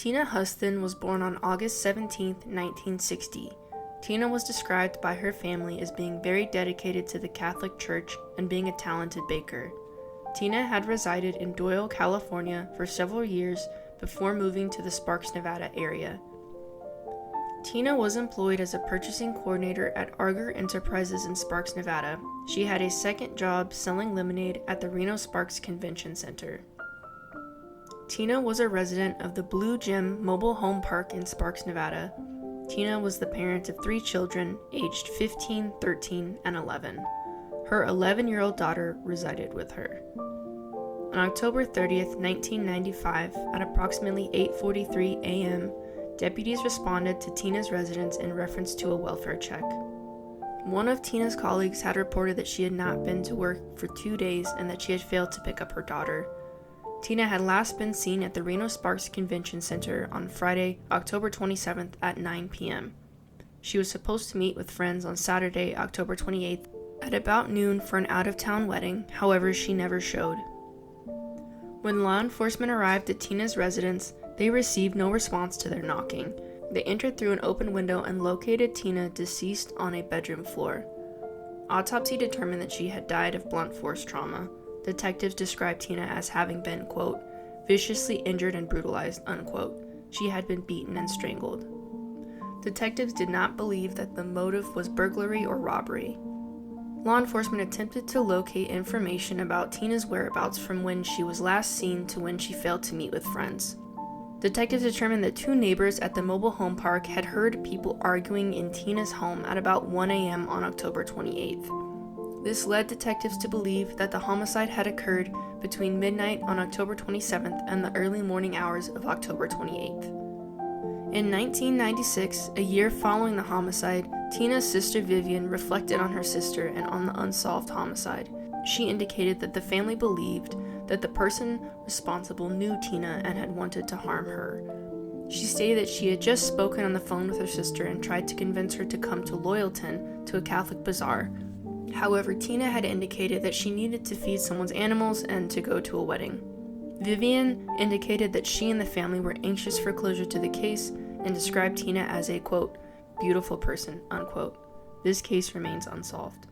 Tina Huston was born on August 17, 1960. Tina was described by her family as being very dedicated to the Catholic Church and being a talented baker. Tina had resided in Doyle, California for several years before moving to the Sparks, Nevada area. Tina was employed as a purchasing coordinator at Arger Enterprises in Sparks, Nevada. She had a second job selling lemonade at the Reno Sparks Convention Center. Tina was a resident of the Blue Gem Mobile Home Park in Sparks, Nevada. Tina was the parent of 3 children, aged 15, 13, and 11. Her 11-year-old daughter resided with her. On October 30th, 1995, at approximately 8:43 a.m., deputies responded to Tina's residence in reference to a welfare check. One of Tina's colleagues had reported that she had not been to work for 2 days and that she had failed to pick up her daughter. Tina had last been seen at the Reno Sparks Convention Center on Friday, October 27th at 9 p.m. She was supposed to meet with friends on Saturday, October 28th at about noon for an out-of-town wedding, however, she never showed. When law enforcement arrived at Tina's residence, they received no response to their knocking. They entered through an open window and located Tina deceased on a bedroom floor. Autopsy determined that she had died of blunt force trauma. Detectives described Tina as having been, quote, viciously injured and brutalized, unquote. She had been beaten and strangled. Detectives did not believe that the motive was burglary or robbery. Law enforcement attempted to locate information about Tina's whereabouts from when she was last seen to when she failed to meet with friends. Detectives determined that 2 neighbors at the mobile home park had heard people arguing in Tina's home at about 1 a.m. on October 28th. This led detectives to believe that the homicide had occurred between midnight on October 27th and the early morning hours of October 28th. In 1996, a year following the homicide, Tina's sister Vivian reflected on her sister and on the unsolved homicide. She indicated that the family believed that the person responsible knew Tina and had wanted to harm her. She stated that she had just spoken on the phone with her sister and tried to convince her to come to Loyalton to a Catholic bazaar. However, Tina had indicated that she needed to feed someone's animals and to go to a wedding. Vivian indicated that she and the family were anxious for closure to the case and described Tina as a, quote, beautiful person, unquote. This case remains unsolved.